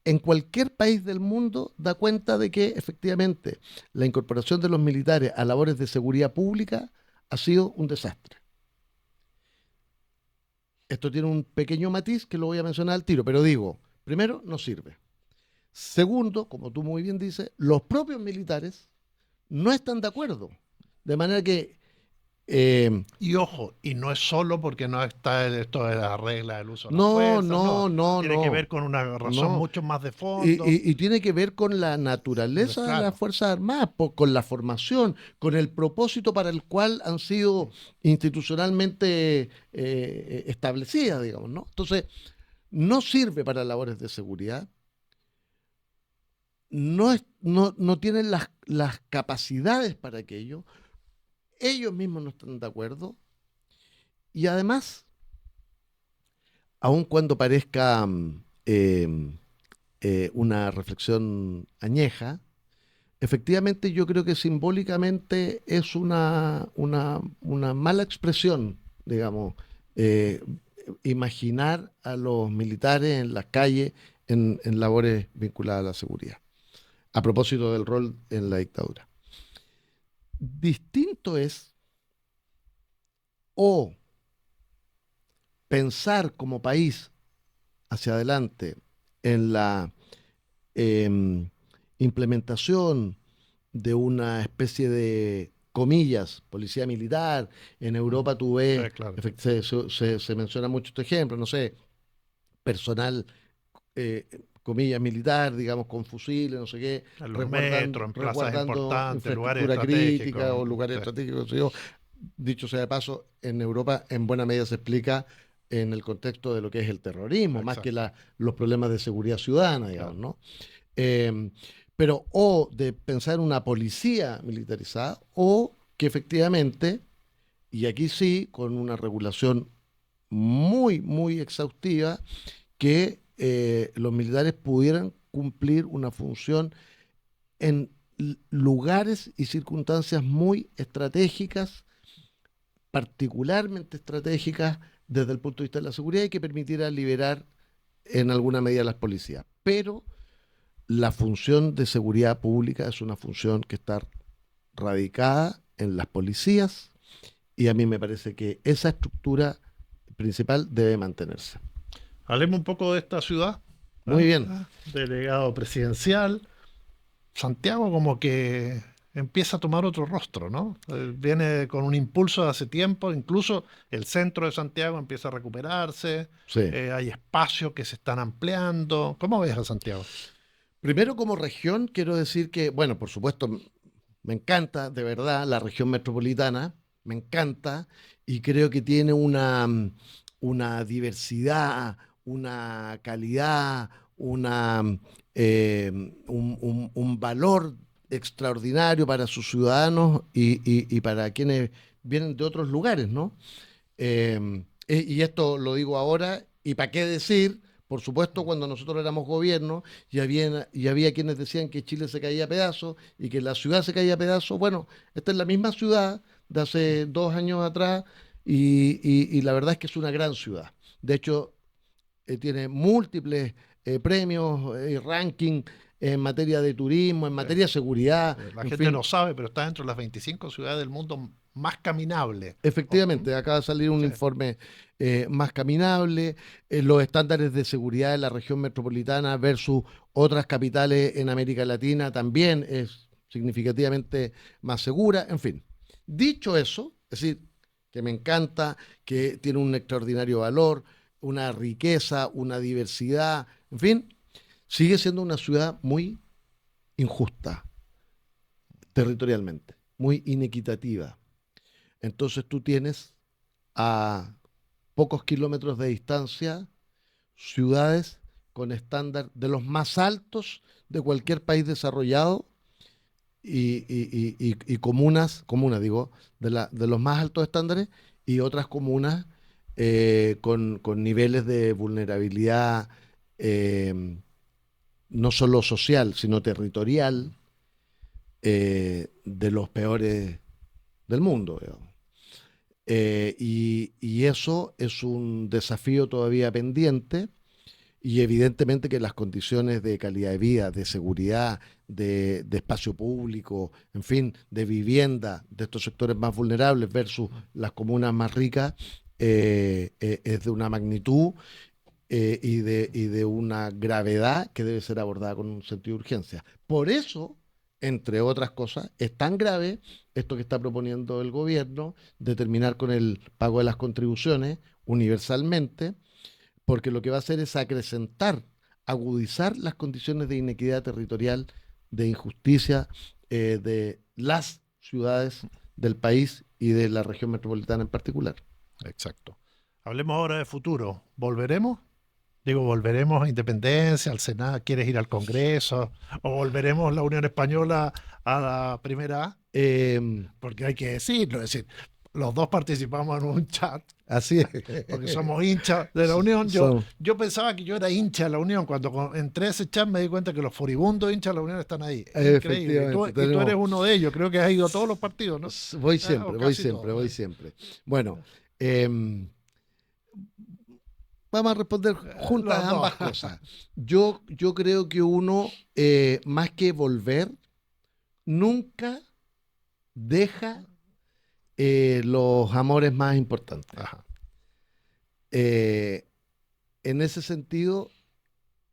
en cualquier país del mundo da cuenta de que efectivamente la incorporación de los militares a labores de seguridad pública ha sido un desastre. Esto tiene un pequeño matiz que lo voy a mencionar al tiro, pero digo, primero, no sirve. Segundo, como tú muy bien dices, los propios militares no están de acuerdo. De manera que eh, Y ojo, y no es solo porque no está esto de la regla del uso de la no, fuerza, no. no, no, Tiene que no, ver con una razón no. mucho más de fondo. Y tiene que ver con la naturaleza de las Claro, Fuerzas Armadas, con la formación, con el propósito para el cual han sido institucionalmente establecidas, digamos, ¿no? Entonces, no sirve para labores de seguridad, no tienen las capacidades para aquello, ellos mismos no están de acuerdo, y además, aun cuando parezca una reflexión añeja, efectivamente yo creo que simbólicamente es una mala expresión, digamos, eh, imaginar a los militares en las calles en labores vinculadas a la seguridad, a propósito del rol en la dictadura. Distinto es o pensar como país hacia adelante en la em, implementación de una especie de comillas, policía militar. En Europa tú ves, claro. se menciona mucho este ejemplo, no sé, personal, eh, comillas, militar, digamos, con fusiles, no sé qué, En los metros, en plazas resguardando importantes, lugares infraestructura crítica estratégicos. o lugares Sí, estratégicos, qué sé yo. Dicho sea de paso, en Europa en buena medida se explica en el contexto de lo que es el terrorismo, más que exacto, los problemas de seguridad ciudadana, digamos, claro. ¿no? Eh, pero o de pensar una policía militarizada o que efectivamente, y aquí sí, con una regulación muy, muy exhaustiva, que los militares pudieran cumplir una función en lugares y circunstancias muy estratégicas, particularmente estratégicas desde el punto de vista de la seguridad y que permitiera liberar en alguna medida a las policías. Pero la función de seguridad pública es una función que está radicada en las policías y a mí me parece que esa estructura principal debe mantenerse. Hablemos un poco de esta ciudad. Muy bien. Delegado presidencial. Santiago como que empieza a tomar otro rostro, ¿no? Viene con un impulso de hace tiempo, incluso el centro de Santiago empieza a recuperarse, Sí. hay espacios que se están ampliando. ¿Cómo ves a Santiago? Primero, como región, quiero decir que, bueno, por supuesto, me encanta de verdad la región metropolitana. me encanta y creo que tiene una diversidad, una calidad, un valor extraordinario para sus ciudadanos y para quienes vienen de otros lugares, ¿no? Y esto lo digo ahora, y para qué decir, por supuesto, cuando nosotros éramos gobierno y había quienes decían que Chile se caía a pedazos y que la ciudad se caía a pedazos. Bueno, esta es la misma ciudad de hace 2 años atrás y la verdad es que es una gran ciudad. De hecho, tiene múltiples premios y ranking en materia de turismo, en Eh, materia de seguridad, La en gente fin. no sabe, pero está dentro de las 25 ciudades del mundo más caminables. ¿Mm? Efectivamente, acaba de salir un Sí, informe más caminable, los estándares de seguridad de la región metropolitana versus otras capitales en América Latina también es significativamente más segura, en fin. Dicho eso, es decir, que me encanta, que tiene un extraordinario valor, una riqueza, una diversidad, en fin, sigue siendo una ciudad muy injusta territorialmente, muy inequitativa. Entonces tú tienes a pocos kilómetros de distancia ciudades con estándar de los más altos de cualquier país desarrollado y comunas digo, de los más altos estándares y otras comunas con niveles de vulnerabilidad eh, no solo social, sino territorial, de los peores del mundo, digamos. Y eso es un desafío todavía pendiente y evidentemente que las condiciones de calidad de vida, de seguridad, de espacio público, en fin, de vivienda de estos sectores más vulnerables versus las comunas más ricas, es de una magnitud y de una gravedad que debe ser abordada con un sentido de urgencia. Por eso, entre otras cosas, es tan grave esto que está proponiendo el gobierno de terminar con el pago de las contribuciones universalmente, porque lo que va a hacer es acrecentar, agudizar las condiciones de inequidad territorial, de injusticia de las ciudades del país y de la región metropolitana en particular. exacto. Hablemos ahora de futuro. ¿Volveremos? Digo, ¿volveremos a Independencia, al Senado? ¿Quieres ir al Congreso? ¿O volveremos la Unión Española a la primera A? Eh, Porque hay que decirlo, es decir, los dos participamos en un chat Así es. porque somos hinchas de la Unión. Yo, Son, yo pensaba que yo era hincha de la Unión. Cuando entré a ese chat me di cuenta que los furibundos hinchas de la Unión están ahí. Es increíble. efectivamente, Y tú eres tenemos, uno de ellos. Creo que has ido a todos los partidos, ¿no? voy O siempre, voy casi siempre, todos. voy siempre. Bueno, em, vamos a responder juntas Los dos. ambas cosas. Yo creo que uno, más que volver, nunca deja los amores más importantes. Ajá. Eh, en ese sentido,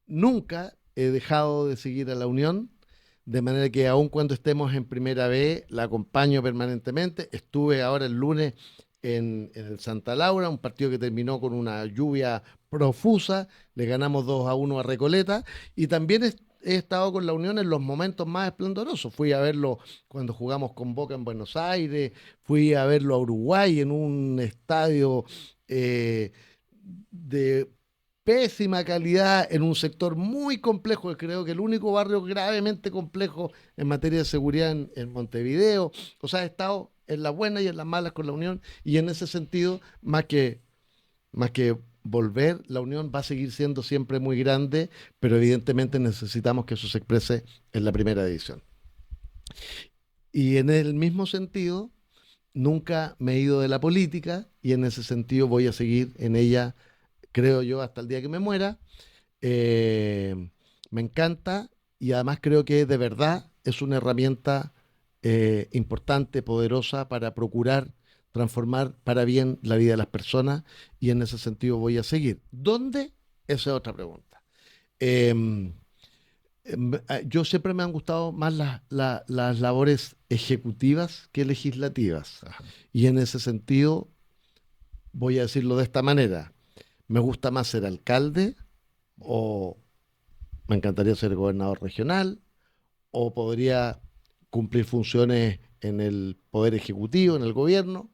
nunca he dejado de seguir a la Unión, de manera que aun cuando estemos en primera B, la acompaño permanentemente. Estuve ahora el lunes en el Santa Laura, un partido que terminó con una lluvia profusa, le ganamos 2-1 a Recoleta, y también he estado con la Unión en los momentos más esplendorosos. Fui a verlo cuando jugamos con Boca en Buenos Aires, fui a verlo a Uruguay en un estadio eh, de pésima calidad en un sector muy complejo, creo que el único barrio gravemente complejo en materia de seguridad en Montevideo. O sea, he estado en las buenas y en las malas con la Unión y en ese sentido, más que volver, la Unión va a seguir siendo siempre muy grande, pero evidentemente necesitamos que eso se exprese en la primera división. Y en el mismo sentido, nunca me he ido de la política y en ese sentido voy a seguir en ella, creo yo, hasta el día que me muera. Me encanta y además creo que de verdad es una herramienta importante, poderosa para procurar transformar para bien la vida de las personas y en ese sentido voy a seguir. ¿Dónde? Esa es otra pregunta. Eh, yo siempre me han gustado más las labores ejecutivas que legislativas Ajá. y en ese sentido voy a decirlo de esta manera. Me gusta más ser alcalde o me encantaría ser gobernador regional o podría cumplir funciones en el poder ejecutivo, en el gobierno,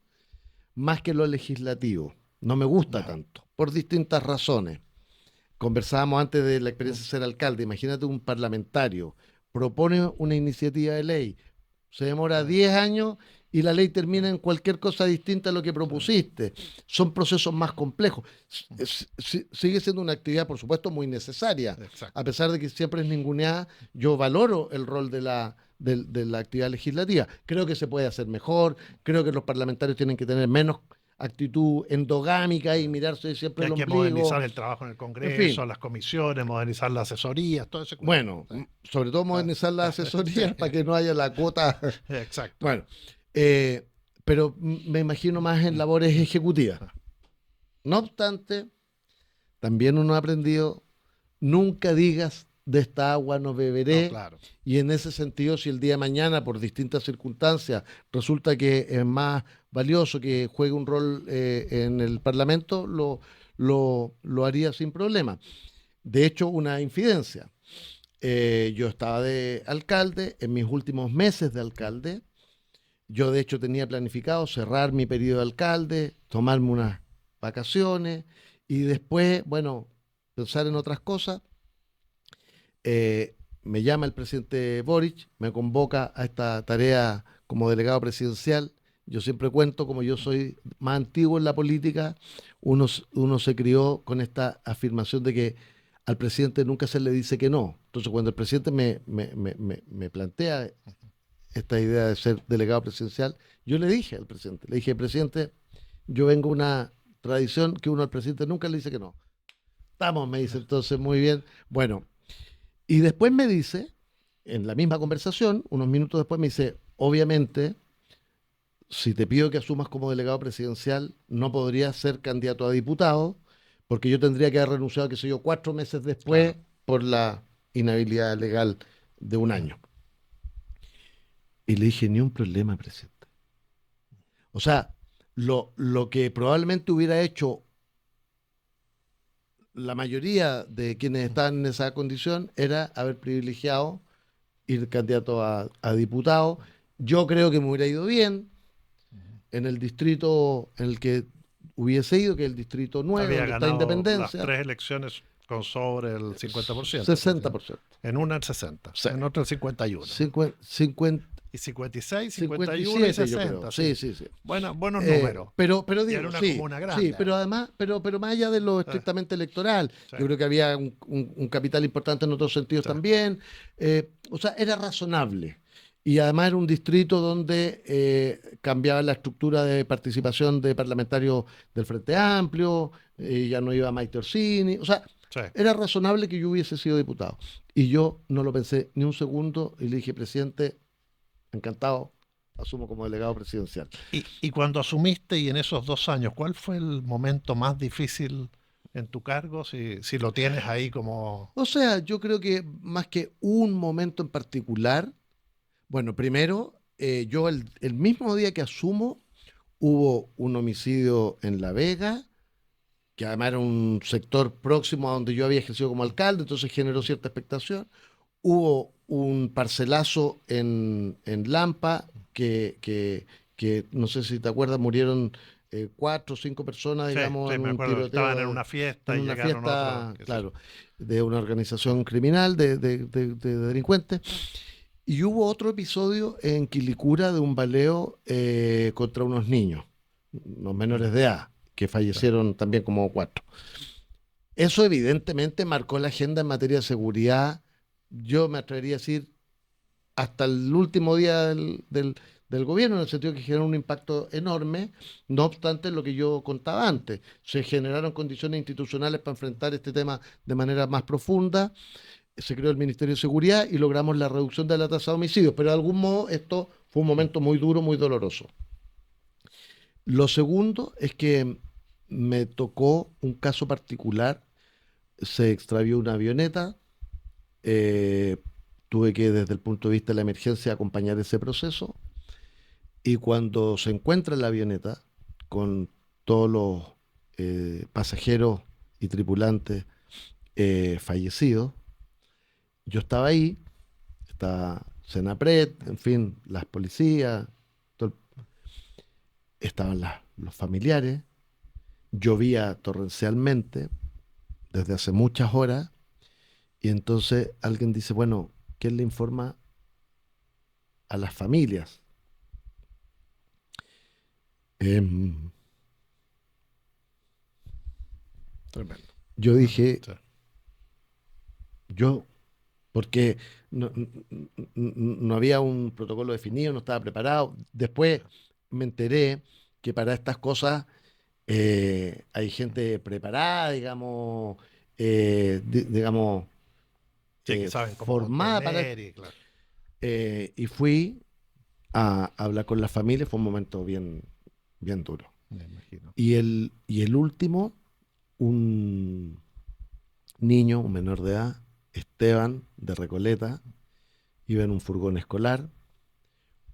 más que lo legislativo. No me gusta tanto, por distintas razones. Conversábamos antes de la experiencia de ser alcalde. Imagínate un parlamentario, propone una iniciativa de ley, se demora 10 años y la ley termina en cualquier cosa distinta a lo que propusiste. Son procesos más complejos. Sigue siendo una actividad, por supuesto, muy necesaria. Exacto. A pesar de que siempre es ninguneada, yo valoro el rol de la actividad legislativa. Creo que se puede hacer mejor, creo que los parlamentarios tienen que tener menos actitud endogámica y mirarse siempre el Hay que ombligo. modernizar el trabajo en el En Congreso, fin, las comisiones, modernizar las asesorías, todo ese cuento. bueno, sobre todo modernizar las asesorías para que no haya la cuota. Exacto. Bueno, pero me imagino más en labores ejecutivas. No obstante, también uno ha aprendido, nunca digas de esta agua no beberé. No, claro. Y en ese sentido, si el día de mañana, por distintas circunstancias, resulta que es más valioso que juegue un rol en el Parlamento, lo haría sin problema. De hecho, una infidencia. Yo estaba de alcalde, en mis últimos meses de alcalde, yo de hecho tenía planificado cerrar mi periodo de alcalde, tomarme unas vacaciones y después, bueno, pensar en otras cosas. Me llama el presidente Boric, me convoca a esta tarea como delegado presidencial. Yo siempre cuento, como yo soy más antiguo en la política, uno se crió con esta afirmación de que al presidente nunca se le dice que no. Entonces, cuando el presidente me plantea esta idea de ser delegado presidencial, yo le dije al presidente, presidente, yo vengo a una tradición que uno al presidente nunca le dice que no. Estamos, me dice, entonces, muy bien. Bueno, y después me dice, en la misma conversación, unos minutos después me dice, obviamente, si te pido que asumas como delegado presidencial, no podrías ser candidato a diputado, porque yo tendría que haber renunciado, qué sé yo, 4 meses después por la inhabilidad legal de un año. Y le dije, ni un problema, presidente. O sea, lo que probablemente hubiera hecho la mayoría de quienes están en esa condición era haber privilegiado ir candidato a diputado. Yo creo que me hubiera ido bien en el distrito en el que hubiese ido, que es el distrito 9, Había donde está ganado Independencia. las 3 elecciones con sobre el 50%. 60%. En una el 60%, Sí. en otra el 51%. 50, Y 56, 51 y 57, yo 60. creo. Sí. Sí. Buenos números. Pero Y digo, era una sí, comuna grande. sí, pero además, pero más allá de lo estrictamente electoral, Sí. yo creo que había un capital importante en otros sentidos también. O sea, era razonable. Y además era un distrito donde cambiaba la estructura de participación de parlamentarios del Frente Amplio, ya no iba Maite Orsini. O sea, era razonable que yo hubiese sido diputado. Y yo no lo pensé ni un segundo y le dije, presidente, encantado, asumo como delegado presidencial. Y cuando asumiste y en esos 2 años, ¿cuál fue el momento más difícil en tu cargo? Si lo tienes ahí como... O sea, yo creo que más que un momento en particular, bueno, primero, yo el mismo día que asumo, hubo un homicidio en La Vega, que además era un sector próximo a donde yo había ejercido como alcalde, entonces generó cierta expectación. Hubo un parcelazo en Lampa, que no sé si te acuerdas, murieron 4 o 5 personas, digamos, en me un acuerdo, tiroteo. estaban en una fiesta En y una llegaron fiesta, otros. claro, de una organización criminal de delincuentes. Y hubo otro episodio en Quilicura de un baleo contra unos niños, unos menores de edad, que fallecieron también como 4. Eso evidentemente marcó la agenda en materia de seguridad. Yo me atrevería a decir hasta el último día del gobierno, en el sentido que generó un impacto enorme. No obstante, lo que yo contaba antes, se generaron condiciones institucionales para enfrentar este tema de manera más profunda. Se creó el Ministerio de Seguridad y logramos la reducción de la tasa de homicidios, pero de algún modo esto fue un momento muy duro, muy doloroso. Lo segundo es que me tocó un caso particular. Se extravió una avioneta, tuve que desde el punto de vista de la emergencia acompañar ese proceso, y cuando se encuentra la avioneta con todos los pasajeros y tripulantes fallecidos, yo estaba ahí, estaba Senapred, en fin, las policías, estaban los familiares, llovía torrencialmente desde hace muchas horas, y entonces alguien dice, bueno, ¿quién le informa a las familias? Em, Tremendo. yo dije, Sí. yo, porque no había un protocolo definido, no estaba preparado. Después me enteré que para estas cosas hay gente preparada, digamos, digamos, Sí, que saben cómo formada para... contener y claro. y fui a hablar con la familia, fue un momento bien, bien duro. Me imagino. Y el último, un niño, un menor de edad, Esteban, de Recoleta, iba en un furgón escolar,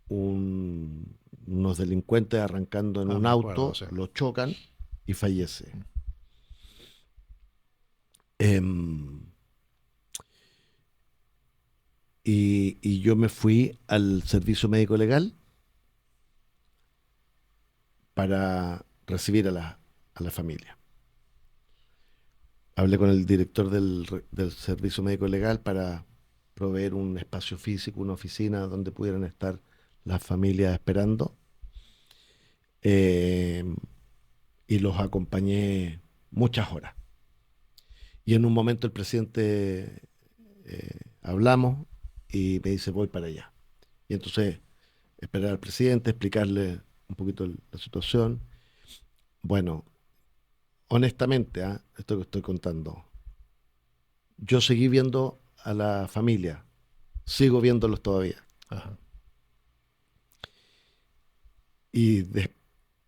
unos delincuentes arrancando en un Me acuerdo, auto, sí. lo chocan y fallece. Em, y yo me fui al servicio médico legal para recibir a la familia. Hablé con el director del servicio médico legal para proveer un espacio físico, una oficina donde pudieran estar las familias esperando. eh, y los acompañé muchas horas. Y en un momento el presidente, hablamos y me dice, voy para allá. Y entonces esperar al presidente, explicarle un poquito la situación. Bueno, honestamente, esto que estoy contando, yo seguí viendo a la familia, sigo viéndolos todavía. Ajá. Y,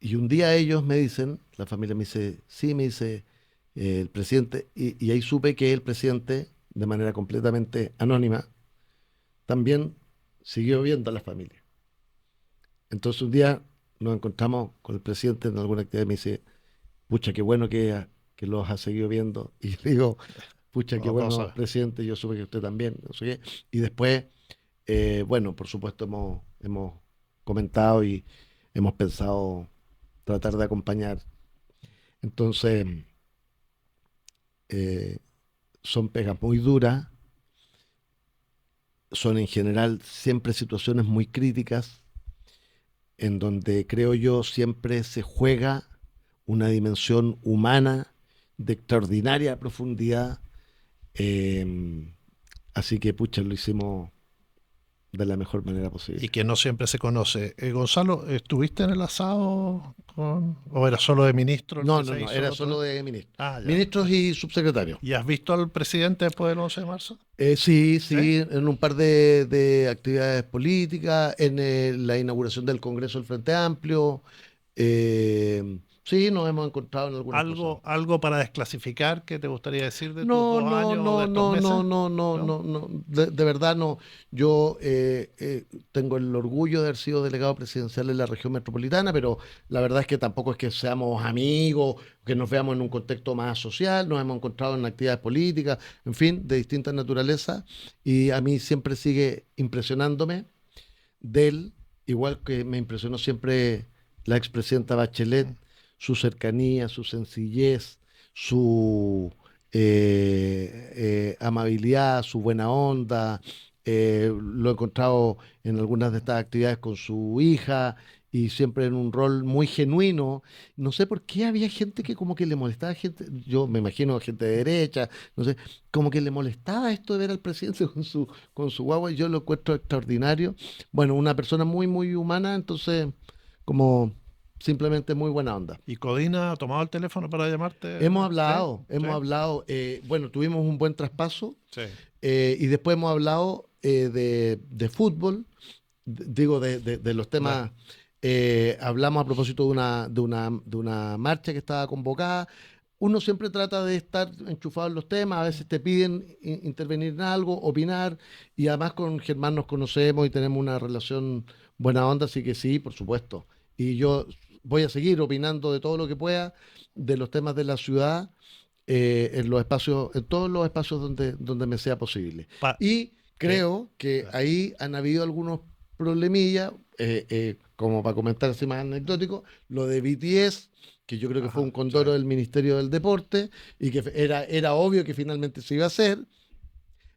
y un día ellos me dicen, la familia me dice, sí, me dice el presidente, y ahí supe que el presidente, de manera completamente anónima, también siguió viendo a la familia. Entonces un día nos encontramos con el presidente en alguna actividad y me dice, pucha, qué bueno que los ha seguido viendo. Y le digo, pucha, qué Los dos, bueno, ¿sabes? presidente, yo supe que usted también, no sé qué. Y después, bueno, por supuesto hemos comentado y hemos pensado tratar de acompañar. Entonces, eh, son pegas muy duras, son en general siempre situaciones muy críticas, en donde creo yo siempre se juega una dimensión humana de extraordinaria profundidad. eh, Así que, pucha, lo hicimos de la mejor manera Y posible. que no siempre se conoce. Gonzalo, ¿estuviste en el asado o era solo de ministro el No, que no, se no, hizo el era otro día? solo de ministros. Ah, ya. Ministros y subsecretarios. ¿Y has visto al presidente después del 11 de marzo? Sí, ¿Sí? sí, en un par de actividades políticas, en la inauguración del Congreso del Frente Amplio. Sí, nos hemos encontrado en algunas cosas. ¿Algo para desclasificar que te gustaría decir de tus No, dos no, años o de no, estos no, no, meses? no, no, ¿No? no, no. De verdad no. Yo tengo el orgullo de haber sido delegado presidencial en la región metropolitana, pero la verdad es que tampoco es que seamos amigos, que nos veamos en un contexto más social, nos hemos encontrado en actividades políticas, en fin, de distintas naturalezas, y a mí siempre sigue impresionándome de él, igual que me impresionó siempre la expresidenta Bachelet, Mm. su cercanía, su sencillez, su amabilidad, su buena onda. Lo he encontrado en algunas de estas actividades con su hija y siempre en un rol muy genuino. No sé por qué había gente que como que le molestaba, gente, yo me imagino gente de derecha, no sé, como que le molestaba esto de ver al presidente con su guagua, y yo lo encuentro extraordinario. Bueno, una persona muy, muy humana, entonces, como simplemente muy buena onda. ¿Y Codina ha tomado el teléfono para llamarte? Hemos ¿Sí? hablado, ¿Sí? hemos hablado, bueno, tuvimos un buen traspaso, Sí. y después hemos hablado de fútbol, digo, de los Claro. temas. Hablamos a propósito de una marcha que estaba convocada. Uno siempre trata de estar enchufado en los temas, a veces te piden intervenir en algo, opinar, y además con Germán nos conocemos y tenemos una relación buena onda, así que sí, por supuesto. Y yo voy a seguir opinando de todo lo que pueda, de los temas de la ciudad, en los espacios, en todos los espacios donde me sea posible. Pa- Y que- creo que ahí han habido algunos problemillas, como para comentar así más anecdótico, lo de BTS, que yo creo que fue un condoro del Ministerio del Deporte y que era obvio que finalmente se iba a hacer.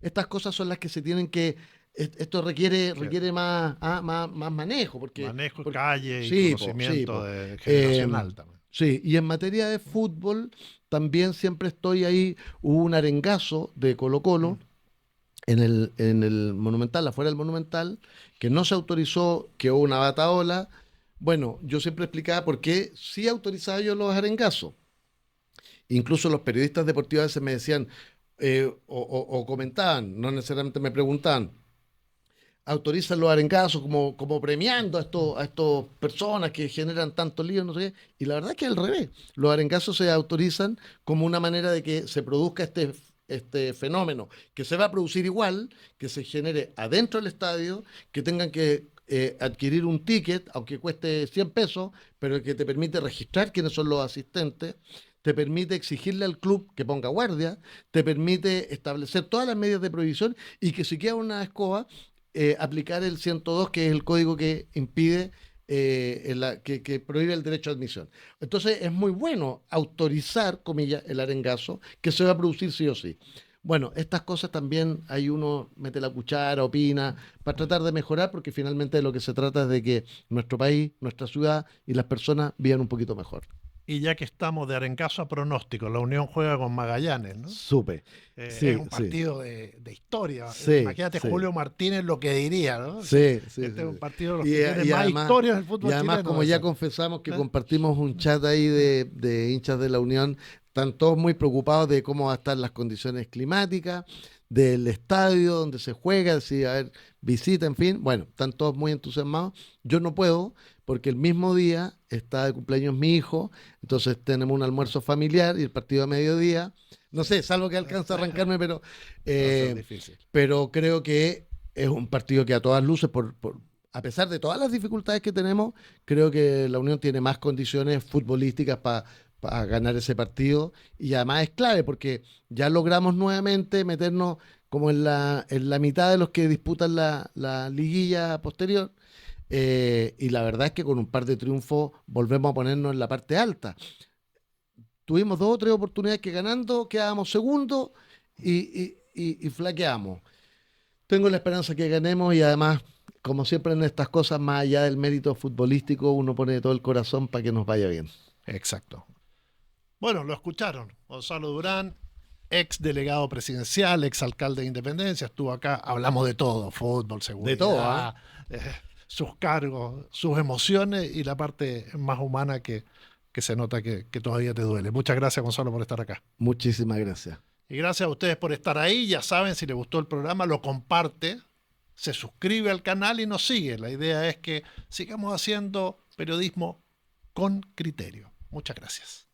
Estas cosas son las que se tienen que... Esto requiere más manejo, Manejo, porque calle y sí, conocimiento generacional también. Sí, y en materia de fútbol, también siempre estoy ahí. Hubo un arengazo de Colo-Colo en el Monumental, afuera del Monumental, que no se autorizó, que hubo una bataola. Bueno, yo siempre explicaba por qué sí autorizaba yo los arengazos. Incluso los periodistas deportivos a veces me decían, o comentaban, no necesariamente me preguntaban, autorizan los arengazos como premiando a estas personas que generan tanto lío, no sé qué. Y la verdad es que al revés. Los arengazos se autorizan como una manera de que se produzca este fenómeno, que se va a producir igual, que se genere adentro del estadio, que tengan que adquirir un ticket, aunque cueste 100 pesos, pero que te permite registrar quiénes son los asistentes, te permite exigirle al club que ponga guardia, te permite establecer todas las medidas de prohibición y que si queda una escoba, aplicar el 102, que es el código que impide, que prohíbe el derecho a admisión. Entonces es muy bueno autorizar, comillas, el arengazo, que se va a producir sí o sí. Bueno, estas cosas también ahí uno mete la cuchara, opina, para tratar de mejorar, porque finalmente de lo que se trata es de que nuestro país, nuestra ciudad y las personas vivan un poquito mejor. Y ya que estamos de arengazo a pronóstico, la Unión juega con Magallanes, ¿no? Supe. Es Sí, un sí. partido de historia. Sí, Imagínate sí. Julio Martínez lo que diría, ¿no? Sí, sí, Este sí. es un partido de los Y, que tiene y más además, historia del y fútbol además, chileno. como ya Eso. confesamos que ¿Eh? compartimos un chat ahí de hinchas de la Unión, están todos muy preocupados de cómo van a estar las condiciones climáticas, del estadio donde se juega, si va a haber visita, en fin. Bueno, están todos muy entusiasmados. Yo no puedo, porque el mismo día está de cumpleaños mi hijo, entonces tenemos un almuerzo familiar y el partido a mediodía. No sé, salvo que alcance a arrancarme, Va a ser eh, difícil. pero creo que es un partido que a todas luces, a pesar de todas las dificultades que tenemos, creo que la Unión tiene más condiciones futbolísticas para ganar ese partido y además es clave porque ya logramos nuevamente meternos como en la mitad de los que disputan la liguilla posterior, y la verdad es que con un par de triunfos volvemos a ponernos en la parte alta. Tuvimos 2 o 3 oportunidades que ganando quedábamos segundos y flaqueamos. Tengo la esperanza que ganemos y además, como siempre en estas cosas, más allá del mérito futbolístico, uno pone todo el corazón para que nos vaya bien. Exacto. Bueno, lo escucharon. Gonzalo Durán, ex delegado presidencial, ex alcalde de Independencia, estuvo acá. Hablamos de todo: fútbol, seguridad, De todo, ¿ah? sus cargos, sus emociones y la parte más humana que se nota que todavía te duele. Muchas gracias, Gonzalo, por estar acá. Muchísimas gracias. Y gracias a ustedes por estar ahí. Ya saben, si les gustó el programa, lo comparte, se suscribe al canal y nos sigue. La idea es que sigamos haciendo periodismo con criterio. Muchas gracias.